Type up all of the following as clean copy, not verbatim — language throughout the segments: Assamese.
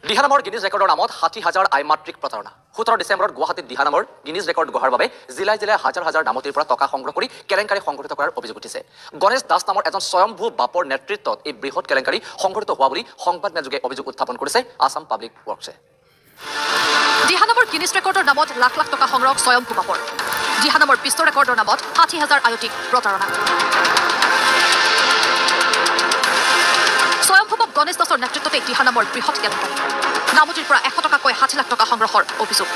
দিহানামৰ গিনিজ ৰেকৰ্ডৰ নামত ৬০,০০০ আইমাতৃক প্ৰতাৰণা। ১৭ ডিচেম্বৰত গুৱাহাটীত দিহানামৰ গিনিজ ৰেকৰ্ড গঢ়াৰ বাবে জিলাই জিলাই হাজাৰ হাজাৰ নামতিৰ পৰা টকা সংগ্ৰহ কৰি কেলেংকাৰী সংঘটিত কৰাৰ অভিযোগ উঠিছে। গণেশ দাস নামৰ এজন স্বয়ম্ভূ বাপৰ নেতৃত্বত এই বৃহৎ কেলেংকাৰী সংঘটিত হোৱা বুলি সংবাদ মেলযোগে অভিযোগ উত্থাপন কৰিছে আছাম পাব্লিক ৱৰ্কছে। দিহানামৰ গিনিজ ৰেকৰ্ডৰ নামত লাখ লাখ টকা সংগ্ৰহ স্বয়ম্ভূ বাপৰ। দিহানামৰ বিশ্ব ৰেকৰ্ডৰ নামত ৬০,০০০ আয়তিক প্ৰতাৰণা। স্বয়ম্ভূবাপ গণেশ দাসৰ নেতৃত্বতে দিহানামৰ বৃহৎ কেলেংকাৰী। নামতিৰ পৰা ১০০ টকাকৈ ৬০ লাখ টকা সংগ্ৰহৰ অভিযোগ।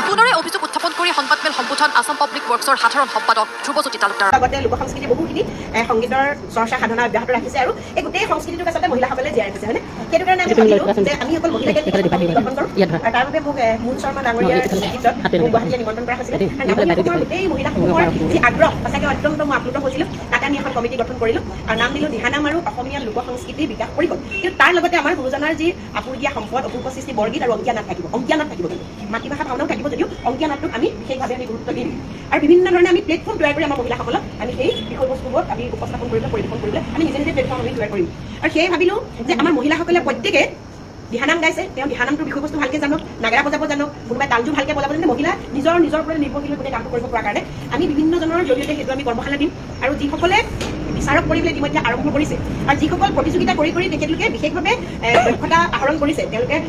পুনৰে অভিযোগ উত্থাপন কৰি সংবাদমেল সম্বোধন আছাম পাব্লিক ৱৰ্কছৰ সাধাৰণ সম্পাদক ধ্ৰুৱজ্যোতি তালুকদাৰ। লগতে লোক সংস্কৃতি বহুখিনি সংগীতৰ চৰ্চা সাধনা অব্যাহত ৰাখিছে আৰু এই গোটেই সংস্কৃতিটোক আচলতে মহিলাসকলে জীয়াই ৰাখিছে, হয়নে? সেইটো কাৰণে আমি ভাবিলোঁ যে আমি অকল মহিলাকে গঠন কৰোঁ। আৰু তাৰ বাবে মোক মুন শৰ্মা ডাঙৰীয়াৰ নেতৃত্বত গুৱাহাটীলৈ নিমন্ত্ৰণ কৰা হৈছিল। গোটেই মহিলাসমূহৰ যি আগ্ৰহ সঁচাকৈ অত্যন্ত মই আপ্লুত হৈছিলোঁ। তাতে আমি এখন কমিটি গঠন কৰিলোঁ আৰু নাম দিলোঁ দিহানাম আৰু অসমীয়া লোক সংস্কৃতিৰ বিকাশ পৰিষদ। কিন্তু তাৰ লগতে আমাৰ গুৰুজনাৰ যি আপুৰুগীয়া সম্পদ অপূৰ্ব সৃষ্টি বৰগীত আৰু অংকীয়া নাট থাকিব। অংকীয়া নাট থাকিব, কিন্তু মাতৃভাষা ভাওনাও থাকিব যদিও অংকীয়া নাটটোক আমি বিশেষভাৱে আমি গুৰুত্ব দিম আৰু বিভিন্ন ধৰণে আমি প্লেটফৰ্ম তৈয়াৰ কৰি আমাৰ মহিলাসকলক আমি সেই বিষয়বস্তুবোৰ আমি উপস্থাপন কৰিবলৈ পৰিৱেশন কৰিবলৈ আমি নিজে নিজে প্লেটফৰ্ম আমি তৈয়াৰ কৰিম। আৰু সেয়ে ভাবিলোঁ যে আমাৰ মহিলাসকলে প্ৰত্যেকে দিহানাম গাইছে, তেওঁ দিহানামটোৰ বিষয়বস্তু ভালকৈ জানক, নাগৰা বজাব জানক, কোনোবাই তালযোৰ ভালকৈ বজাব জানে। মহিলা নিজৰ ওপৰত নিৰ্ভৰশীল গোটেই কামটো কৰিব পৰা কাৰণে আমি বিভিন্নজনৰ জৰিয়তে সেইটো আমি কৰ্মশালা দিম আৰু যিসকলে বিচাৰক কৰিবলৈ ইতিমধ্যে আৰম্ভ কৰিছে আৰু যিসকল প্ৰতিযোগিতা কৰি কৰি তেখেতলোকে বিশেষভাৱে দক্ষতা আহৰণ কৰিছে,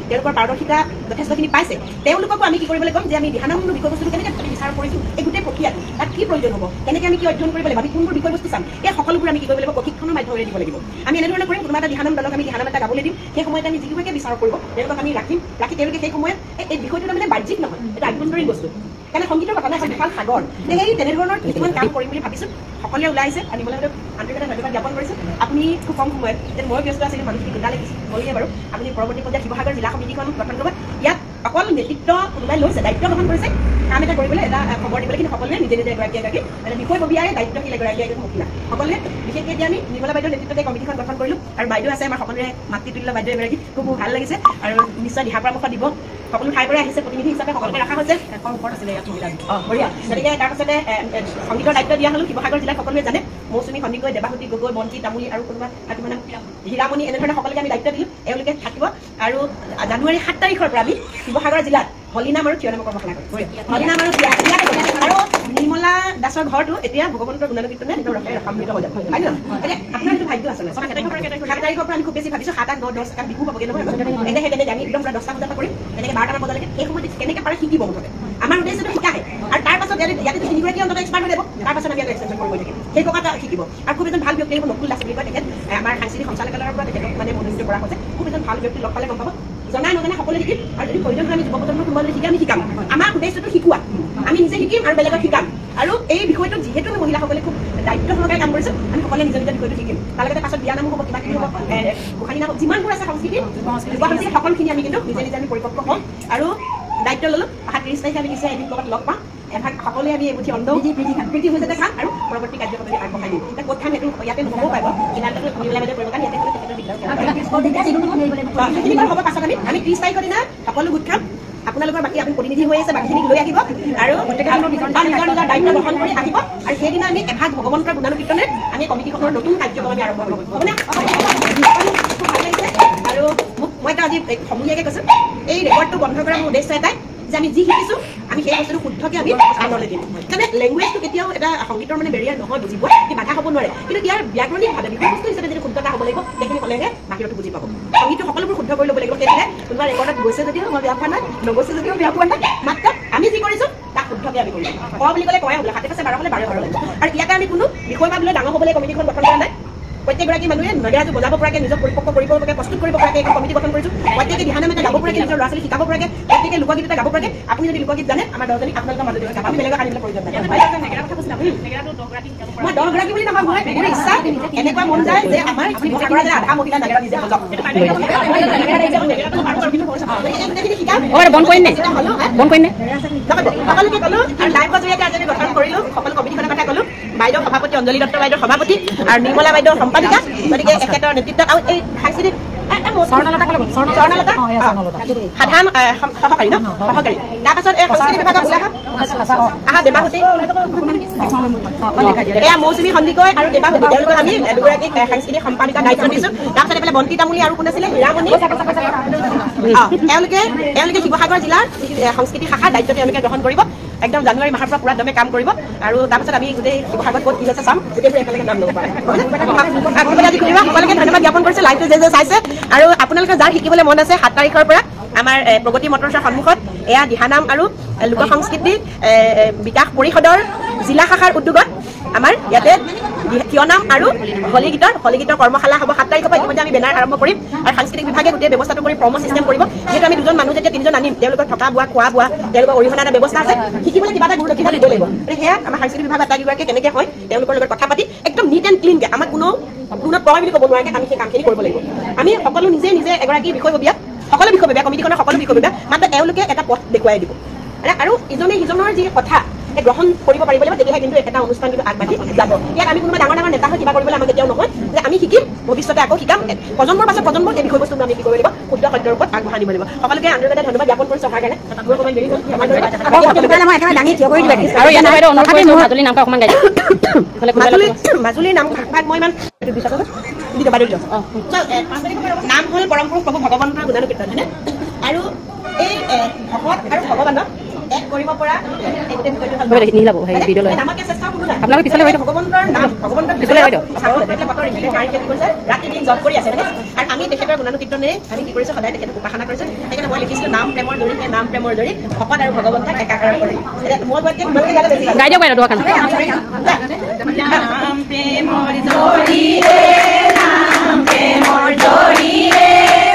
তেওঁলোকৰ পাৰদৰ্শিতা যথেষ্টখিনি পাইছে, তেওঁলোককো আমি কি কৰিবলৈ ক'ম যে আমি দিহানামৰ বিষয়বস্তুটো কেনেকৈ বিচাৰ কৰিছোঁ, এই গোটেই প্ৰক্ৰিয়াটো তাত কি প্ৰয়োজন হ'ব, কেনেকৈ আমি কি অধ্যয়ন কৰিব লাগিব, আমি কোনবোৰ বিষয়বস্তু চাম, এই সকলোবোৰ আমি কি কৰিব লাগিব প্ৰশিক্ষণৰ মাধ্যমেৰে দিব লাগিব। আমি এনেধৰণে কৰিম, কোনোবা এটা দিহানাম দলক আমি দিহানাম এটা গাবলৈ দিম, সেই সময়তে আমি যিটোকে বিচাৰ কৰিব তেওঁলোকক আমি ৰাখি তেওঁলোকে সেই সময়ত এই বিষয়টো তাৰমানে বাহ্যিক নহয়, এটা আভ্যন্তৰীণ বস্তু। কাৰণে সংগীতৰ কথা নাই, এখন বিশাল সাগৰ। সেই তেনেধৰণৰ কিছুমান কাম কৰিম বুলি ভাবিছোঁ। সকলোৱে ওলাই আহিছে, আমি নিৰ্মলা বাইদেউক আন্তৰিকতা ধন্যবাদ জ্ঞাপন কৰিছোঁ। আপুনি খুব কম সময়ত যে মই ব্যস্ত আছিলোঁ, মানুহখিনি গোটালে হ'লেই বাৰু আপুনি পৰৱৰ্তী পৰ্যায়ত শিৱসাগৰ জিলা সমিতিখন গঠন কৰিব। ইয়াত অকল নেতৃত্ব কোনোবাই লৈছে, দায়িত্ব গ্ৰহণ কৰিছে কাম এটা কৰিবলৈ, এটা খবৰ দিবলৈ, কিন্তু সকলোৱে নিজে নিজে এগৰাকী বিষয়ববীয়াই দায়িত্বশীল এগৰাকী মহিলা সকলোৱে। বিশেষকৈ এতিয়া আমি নিৰ্মলা বাইদেউৰ নেতৃত্বতে কমিটিখন গঠন কৰিলোঁ আৰু বাইদেউ আছে আমাৰ সকলোৰে মাতৃতুল্য বাইদেউ এগৰাকী, খুব ভাল লাগিছে আৰু নিশ্চয় দিহা পৰামৰ্শ দিব। সকলো ঠাইৰ পৰা আহিছে, প্ৰতিনিধি হিচাপে সকলোকে ৰখা হৈছে। এখন ওপৰত আছিলে ইয়াত মহিলা বঢ়িয়া। গতিকে তাৰপাছতে সংগীতৰ দায়িত্ব দিয়া হ'লোঁ শিৱসাগৰ জিলাত সকলোৱে জানে, মৌচুমী সন্দিকৈ, দেৱাহুতি গগৈ, মন্ত্ৰী তামুলী আৰু কোনোবা মানে হীৰামণি, এনেধৰণে সকলোকে আমি দায়িত্ব দিলোঁ, এওঁলোকে থাকিব। আৰু জানুৱাৰী ৭ তাৰিখৰ পৰা আমি শিৱসাগৰ জিলাত হলিনাম আৰু থিয়নামৰ কৰ্মশালা কৰিম। হলিনাম আৰু আৰু নিৰ্মলা দাসৰ ঘৰটো এতিয়া ভগৱন্তৰ গুণানুকীৰ্তনে ৰসান্বিত হৈ যাব, হয় নহয়? এতিয়া আপোনাৰ এইটো ভাগ্য আছে, ৭ তাৰিখৰ পৰা আমি খুব বেছি ভাবিছোঁ ৭, ৮, 9, 10 বিহু পাবগৈ নহয়। এনেকৈ তেনেকৈ আমি একদম পুৰা 10টা বজাৰ পৰা কৰিম, তেনেকৈ 12টামান বজালৈকে। এই সময়ত কেনেকৈ পাৰে শিকিব মুঠতে, আমাৰ উদ্দেশ্যটো শিকাহে। আৰু তাৰপাছত ইয়াতে 3গৰাকী অন্তত এক্সপাৰ্ট হৈ যাব, তাৰপাছত আমি এক্সটেনশ্যন কৰিব থাকিম, সেই কথা শিকিব। আৰু খুব এজন ভাল ব্যক্তি আহিব, নকুল দাস বুলি কয়, তেখেত আমাৰ সাংস্কৃতিক সঞ্চালকালয়ৰ পৰা তেখেতক মানে মনোনীত কৰা হৈছে। খুব এজন ভাল ব্যক্তি লগ পালে গম পাব, জনাই নজনা সকলোৱে শিকিম। আৰু যদি প্ৰয়োজন হয় আমি যুৱপ্ৰজন্মৰ কোনোবা যদি শিকে আমি শিকাম। আমাৰ উদ্দেশ্যটো শিকোৱা, আমি নিজে শিকিম আৰু বেলেগক শিকাম। আৰু এই বিষয়টোত যিহেতু আমি মহিলাসকলে খুব দায়িত্ব সহকাৰে কাম কৰিছোঁ, আমি সকলোৱে নিজৰ নিজৰ বিষয়টো শিকিম। তাৰ লগতে পাছত বিয়া নামো হ'ব, কিবা কিবি হ'ব, গোসাঁনী নাম, যিমানবোৰ আছে সংস্কৃতি সকলোখিনি আমি কিন্তু নিজে নিজে আমি পৰিপক্ক হওঁ আৰু দায়িত্ব ল'লোঁ। অহা 30 তাৰিখে আমি নিশ্চয় এদিন ক'ৰবাত লগ পাম, এভাগ সকলোৱে আমি এমুঠি অন্ধ প্ৰীতি হৈ যাতে খাম আৰু পৰৱৰ্তী কাৰ্যক্ৰম আগবঢ়াই দিম। এতিয়া ক'ত খাম সেইটো ইয়াতে নহ'বও পাৰিব, সিদ্ধান্তটো নিৰ্মলা বাইদেউ কৰিব, কাৰণ ইয়াতে হ'লে তেখেতৰ দিগদাৰ হ'ব। পাছত আমি 30 তাৰিখৰ দিনা সকলো গোট খাম। আপোনালোকৰ বাকী আপুনি প্ৰতিনিধি হৈ আছে, বাকীখিনিক লৈ আহিব আৰু নিজৰ দায়িত্ব গ্ৰহণ কৰি আহিব। আৰু সেইদিনা আমি এভাগ ভগৱন্তৰ গুণানুকীৰ্তনে আমি কমিটিখনৰ নতুন কাৰ্যক্ৰম আমি আৰম্ভ কৰিম, হ'বনে? খুব ভাল লাগিছে। আৰু মই এটা আজি সমূহীয়াকৈ কৈছোঁ, এই ৰেকৰ্ডটো বন্ধ কৰাৰ মোৰ উদ্দেশ্য এটাই যে আমি যি শিকিছোঁ আমি সেই বস্তুটো শুদ্ধকৈ আমি আনলৈ দিম। মানে লেংগুৱেজটো কেতিয়াও এটা সংগীতৰ মানে বেৰিয়াৰ নহয়, বুজিব বাধা হ'ব নোৱাৰে, কিন্তু ইয়াৰ ব্যাকৰণিকভাৱে বিষয়বস্তু হিচাপে যদি শুদ্ধতা হ'ব লাগিব, সেইখিনি হ'লেহে বাহিৰতো বুজি পাব। সংগীতটো সকলোবোৰ শুদ্ধ কৰি ল'ব লাগিব, তেতিয়াহে কোনোবা ৰেকৰ্ডত গৈছে যদিও মই বেয়া পোৱা নাই, নগৈছে যদিও বেয়া পোৱা নাই, মাত্ৰ আমি যি কৰিছোঁ তাক শুদ্ধকৈ আমি কৰিম। বুলি ক'লে কয় হ'লে, 7 আছে 12 হ'লে 12 লাগিব। আৰু ইয়াতে আমি কোনো বিষয় ভাবিলৈ ডাঙৰ হ'বলৈ কমিটিখন গঠন কৰা নাই। প্ৰত্যেকগৰাকী মানুহে নগৰাটো বজাব পৰাকৈ, নিজক পৰিপক্ক কৰিব পৰাকৈ, প্ৰস্তুত কৰিব পৰাকৈ এখন কমিটি গঠন কৰিছোঁ। প্ৰত্যেকে দিহানাম এটা গাব পৰাকৈ, নিজৰ ল'ৰা ছোৱালী শিকাব পৰাকৈ, প্ৰত্যেকে লোকগীত এটা গাব পৰাকৈ। আপুনি যদি লোকগীত জানে আমাৰ 10জনী আপোনালোকৰ মাজত দিব, আমি বেলেগক আনিবলৈ প্ৰয়োজন নাই। মই 10গৰাকী বুলি নহয়, মই মোৰ ইচ্ছা এনেকুৱা মন যায় যে আমাৰ শিৱসাগৰৰ যে আধা মহিলা নাগৰা নিজে বজাওক। সকলোকে ক'লো আৰু লাইভৰ জৰিয়তে আজি আমি গঠন কৰিলোঁ, সকলো কমিটিখনৰ কথা ক'লো। বাইদেউ সভাপতি, অঞ্জলি দত্ত বাইদেউ সভাপতি আৰু নিৰ্মলা বাইদেউ সম্পাদিকা। গতিকে এখেতৰ নেতৃত্বত আৰু এই সাংস্কৃতিক স্বৰ্ণলতা সাধাৰণ সহকাৰী ন সহকাৰী তাৰপাছত এই সংস্কৃতি বিভাগৰ গোলাঘাট আহা দেবাহুতি এয়া মৌচুমী সন্দিকৈ আৰু দেবাহুতি তেওঁলোকক আমি দুগৰাকীক সাংস্কৃতিক সম্পাদিকাৰ দায়িত্ব দিছোঁ তাৰপিছত এইফালে বন্তি তামুলী আৰু কোন আছিলে হীৰামণি তেওঁলোকে শিৱসাগৰ জিলাৰ সংস্কৃতি শাখাৰ দায়িত্ব তেওঁলোকে গ্ৰহণ কৰিব একদম জানুৱাৰী মাহৰ পৰা পুৰা দমে কাম কৰিব আৰু তাৰপিছত আমি গোটেই শিৱসাগৰত ক'ত কি আছে চাম গোটেইবোৰ একেলগে নাম ল'ব পাৰে সকলোকে ধন্যবাদ জ্ঞাপন কৰিছে লাইভটো যে চাইছে আৰু আপোনালোকে যাৰ শিকিবলৈ মন আছে 7 তাৰিখৰ পৰা আমাৰ প্ৰগতি মটৰ্ছৰ সন্মুখত এয়া দিহানাম আৰু লোক সংস্কৃতি বিকাশ পৰিষদৰ জিলা শাখাৰ উদ্যোগত আমাৰ ইয়াতে থিয়নাম আৰু হলিগীতৰ কৰ্মশালা হ'ব 7 তাৰিখৰ পৰা ইতিমধ্যে আমি বেনাৰ আৰম্ভ কৰিম আৰু সাংস্কৃতিক বিভাগে গোটেই ব্যৱস্থাটো কৰি প্ৰম' চিষ্টেম কৰিব যিহেতু আমি দুজন মানুহ যেতিয়া 3জন আনিম তেওঁলোকৰ থকা বোৱা খোৱা বোৱা তেওঁলোকৰ অৰিহণা এটা ব্যৱস্থা আছে শিকিবলৈ কিবা এটা গুৰুত্ব দিব লাগিব সেয়া আমাৰ সাংস্কৃতিক বিভাগ আটাইগৰাকীয়ে কেনেকৈ হয় তেওঁলোকৰ লগত কথা পাতি একদম নিট এণ্ড ক্লিনকৈ আমাক কোনো প্ৰয় বুলি ক'ব নোৱাৰাকৈ আমি সেই কামখিনি কৰিব লাগিব আমি সকলো নিজে এগৰাকী বিষয়ববীয়াক সকলো বিষয়ববীয়া কমিটিখনৰ সকলো বিষয়ববীয়া মাত্ৰ তেওঁলোকে এটা পথ দেখুৱাই দিব আৰু ইজনে সিজনৰ যি কথা গ্ৰহণ কৰিব পাৰিব লাগিব তেতিয়াহে কিন্তু এটা অনুষ্ঠান কিন্তু আগবাঢ়ি যাব ইয়াত আমি কোনোবা ডাঙৰ ডাঙৰ নেতা হৈ কিবা কৰিবলৈ আমাক কেতিয়াও নহয় যে আমি শিকিম ভৱিষ্যতে আকৌ শিকাম প্ৰজন্মৰ পাছত প্ৰজন্মৰ এই বিষয়বস্তুটো আমি কি কৰিব লাগিব শুদ্ধ সত্যৰ ওপৰত আগবঢ়াই নিব লাগিব সকলোকে আন্তৰিকভাৱে ধন্যবাদ জ্ঞাপন কৰিছোঁ অহাৰ কাৰণে মাজুলীৰ নাম ভাগ মই ইমান নাম হ'ল পৰম পুৰুষ প্ৰভু ভগৱন্তৰ গুণানুকীৰ্তন হয়নে আৰু এই ভকত আৰু ভগৱানক এক কৰিব পৰা নামকে চেষ্টা কৰোঁ ভগৱন্তৰ নাম ভগৱন্তৰ ৰাতি দিন জপ কৰি আছে আৰু আমি তেখেতৰ গুণানুকীৰ্তনেৰে আমি কি কৰিছোঁ সদায় তেখেতক উপাসনা কৰিছোঁ সেইকাৰণে মই লিখিছিলোঁ নাম প্ৰেমৰ জৰি ভকত আৰু ভগৱন্তক একাকাৰ কৰি মই গাই দিয়ক নাম প্ৰেমৰ জৰিয়ে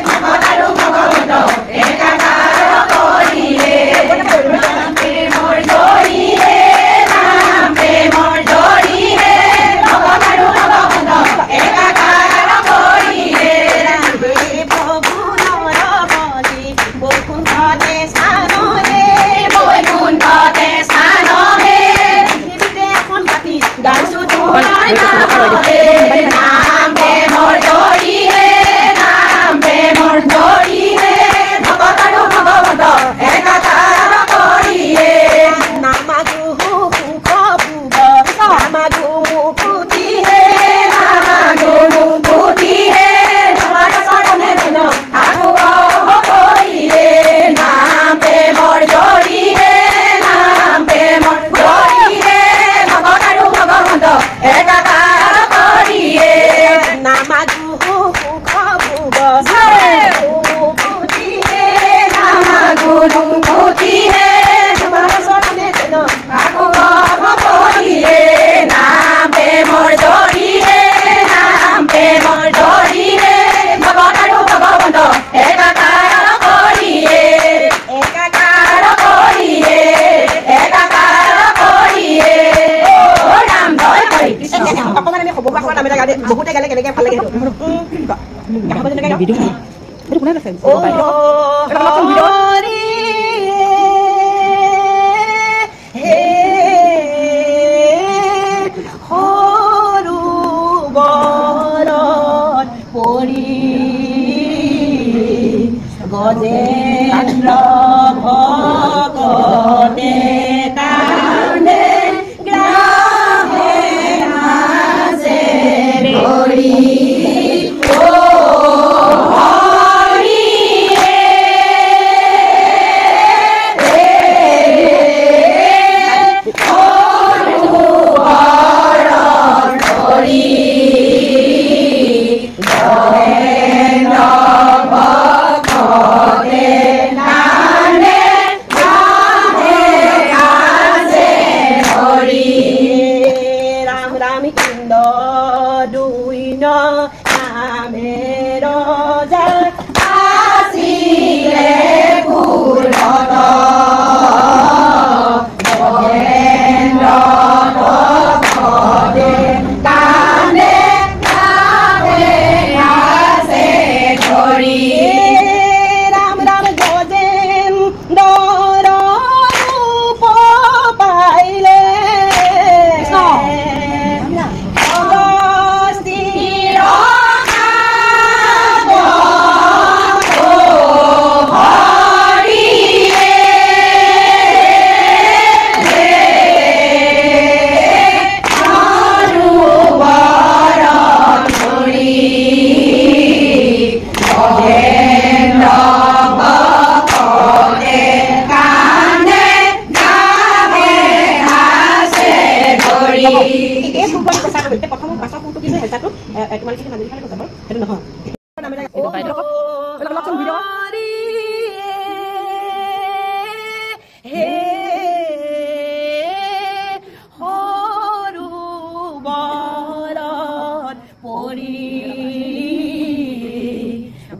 ভকত আৰু ভগৱন্তক একাকাৰ কৰিলে বহুতে গালে কেনেকৈ ভাল লাগে গজেন্দ্ৰ ভকতে কান্দে গ্ৰামে নাচে হৰি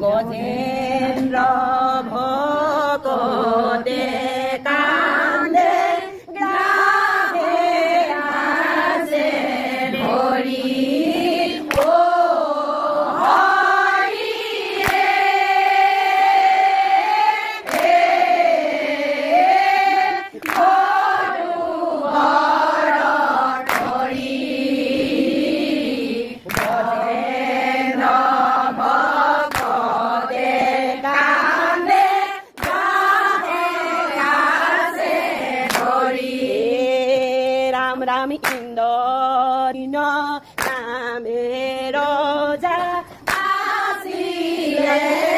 গজেন্দ্ৰ ভকতে কান্দে গ্ৰাহে আছে ধৰি ৰাম ইন্দ্ৰ নামে ৰোজা আসিলে